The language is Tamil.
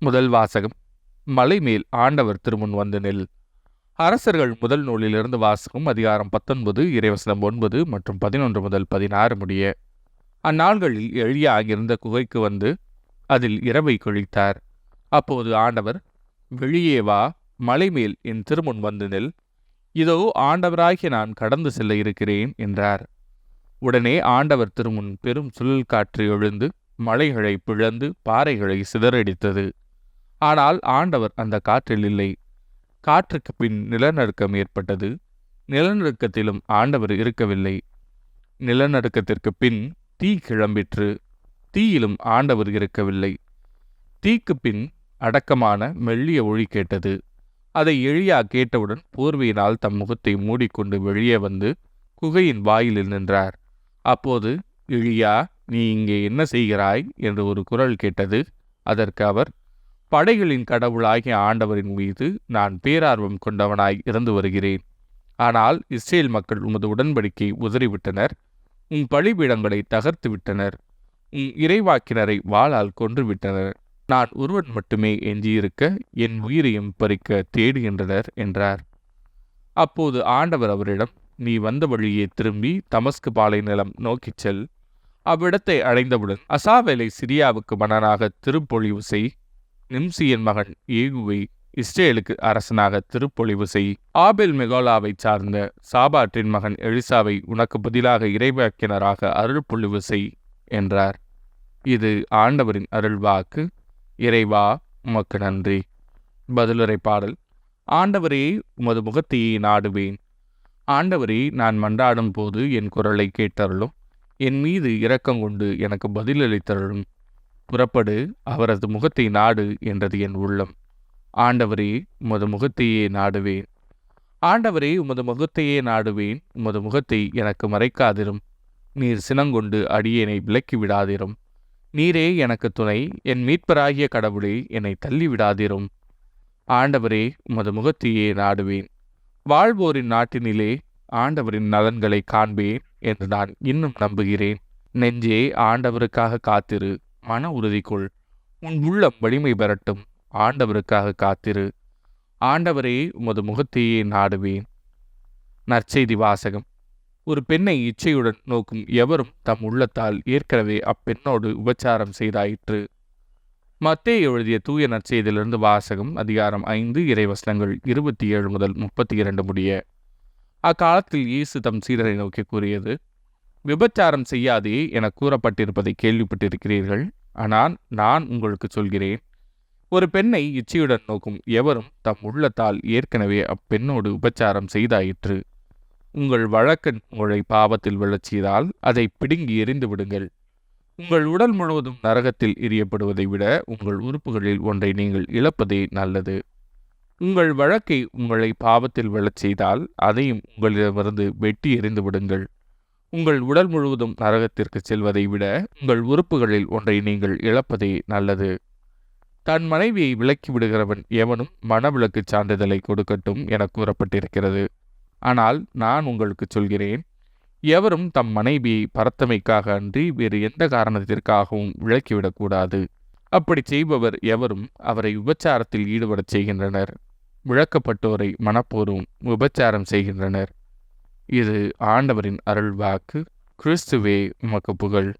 முதல் வாசகம். மலைமேல் ஆண்டவர் திருமுன் வந்து நெல். அரசர்கள் முதல் நூலிலிருந்து வாசகம். அதிகாரம் 19 இறைவசனம் 9 மற்றும் 11 முதல் 16 முடிய. அந்நாள்களில் எளியா இருந்த குகைக்கு வந்து அதில் இரவை கழித்தார். அப்போது ஆண்டவர், வெளியே வா, மலைமேல் என் திருமுன் வந்து நெல், இதோ ஆண்டவராகிய நான் கடந்து செல்ல இருக்கிறேன் என்றார். உடனே ஆண்டவர் திருமுன் பெரும் சுழல் காற்று எழுந்து மலைகளை பிளந்து பாறைகளை சிதறடித்தது. ஆனால் ஆண்டவர் அந்த காற்றில் இல்லை. காற்றுக்கு பின் நிலநடுக்கம் ஏற்பட்டது. நிலநடுக்கத்திலும் ஆண்டவர் இருக்கவில்லை. நிலநடுக்கத்திற்கு பின் தீ கிளம்பிற்று. தீயிலும் ஆண்டவர் இருக்கவில்லை. தீக்கு பின் அடக்கமான மெல்லிய ஒளி கேட்டது. அதை எளியா கேட்டவுடன் போர்வையினால் தம் முகத்தை மூடிக்கொண்டு வெளியே வந்து குகையின் வாயிலில் நின்றார். அப்போது, எளியா, நீ இங்கே என்ன செய்கிறாய் என்று ஒரு குரல் கேட்டது. அதற்கு அவர், படைகளின் கடவுளாகிய ஆண்டவரின் மீது நான் பேரார்வம் கொண்டவனாய் இருந்து வருகிறேன். ஆனால் இஸ்ரேல் மக்கள் உமது உடன்படிக்கை உதறிவிட்டனர். உம் பலிபீடங்களை தகர்த்து விட்டனர். உம் இறைவாக்கினரை வாளால் கொன்றுவிட்டனர். நான் ஒருவன் மட்டுமே எஞ்சியிருக்க என் உயிரையும் பறிக்க தேடுகின்றனர் என்றார். அப்போது ஆண்டவர் அவரிடம், நீ வந்த வழியே திரும்பி தமஸ்கு பாலை நிலம் நோக்கிச் செல். அவ்விடத்தை அடைந்தவுடன் அசாவேலை சிரியாவுக்கு மன்னனாக திருப்பொழிவு செய். நிம்சியின் மகன் ஏகுவை இஸ்ரேலுக்கு அரசனாக திருப்பொழிவு செய். ஆபேல் மெகோலாவை சார்ந்த சாபாற்றின் மகன் எலிசாவை உனக்கு பதிலாக இறைவாக்கினராக அருள்பொழிவு செய் என்றார். இது ஆண்டவரின் அருள்வாக்கு. இறைவா, உமக்கு நன்றி. பதிலுரை பாடல். ஆண்டவரே, உமது முகத்தையே நாடுவேன். ஆண்டவரே, நான் மன்றாடும் போது என் குரலை கேட்டருளும். என் மீது இரக்கங்கொண்டு எனக்கு பதிலளித்தருளும். புறப்படு, அவரது முகத்தை நாடு என்றது என் உள்ளம். ஆண்டவரே, உமது முகத்தையே நாடுவேன். ஆண்டவரே, உமது முகத்தையே நாடுவேன். உமது முகத்தை எனக்கு மறைக்காதிரும். நீர் சினங்கொண்டு அடியேனை விலக்கி விடாதிரும். நீரே எனக்கு துணை. என் மீட்பராகிய கடவுளே, என்னை தள்ளிவிடாதிரும். ஆண்டவரே, உமது முகத்தையே நாடுவேன். வாழ்வோரின் நாட்டினிலே ஆண்டவரின் நலன்களை காண்பேன் என்று நான் இன்னும் நம்புகிறேன். நெஞ்சே, ஆண்டவருக்காக காத்திரு. மன உறுதி கொள். உன் உள்ளம் வலிமை பெறட்டும். ஆண்டவருக்காக காத்திரு. ஆண்டவரே, உமது முகத்தையே நாடுவேன். நற்செய்தி வாசகம். ஒரு பெண்ணை இச்சையுடன் நோக்கும் எவரும் தம் உள்ளத்தால் ஏற்கனவே அப்பெண்ணோடு உபச்சாரம் செய்தாயிற்று. மத்தேயு எழுதிய தூய நற்செய்தியிலிருந்து வாசகம். அதிகாரம் 5 இறைவசனங்கள் 27 முதல் 32 முடிய. அக்காலத்தில் இயேசு தம் சீடரை நோக்கி கூறியது, விபச்சாரம் செய்யாதே என கூறப்பட்டிருப்பதை கேள்விப்பட்டிருக்கிறீர்கள். ஆனால் நான் உங்களுக்கு சொல்கிறேன், ஒரு பெண்ணை இச்சையுடன் நோக்கும் எவரும் தம் உள்ளத்தால் ஏற்கனவே அப்பெண்ணோடு உபச்சாரம் செய்தாயிற்று. உங்கள் வழக்கன் உங்களை பாவத்தில் விழச் செய்தால் அதை பிடுங்கி எறிந்து விடுங்கள். உங்கள் உடல் முழுவதும் நரகத்தில் எரியப்படுவதை விட உங்கள் உறுப்புகளில் ஒன்றை நீங்கள் இழப்பதே நல்லது. உங்கள் வழக்கை உங்களை பாவத்தில் விழச் செய்தால் அதையும் உங்களிடமிருந்து வெட்டி எறிந்து விடுங்கள். உங்கள் உடல் முழுவதும் நரகத்திற்கு செல்வதை விட உங்கள் உறுப்புகளில் ஒன்றை நீங்கள் இழப்பதே நல்லது. தன் மனைவியை விலக்கி விடுகிறவன் எவனும் மணவிலக்கு சான்றிதழை கொடுக்கட்டும் என கூறப்பட்டிருக்கிறது. ஆனால் நான் உங்களுக்கு சொல்கிறேன், எவரும் தம் மனைவியை பரத்தமைக்காக அன்றி வேறு எந்த காரணத்திற்காகவும் விலக்கிவிடக்கூடாது. அப்படி செய்பவர் எவரும் அவரை விபச்சாரத்தில் ஈடுபடச் செய்கின்றனர். விலக்கப்பட்டோரை மனப்போரும் விபச்சாரம் செய்கின்றனர். இது ஆண்டவரின் அருள்வாக்கு. கிறிஸ்துவே, உமக்கு புகழ்.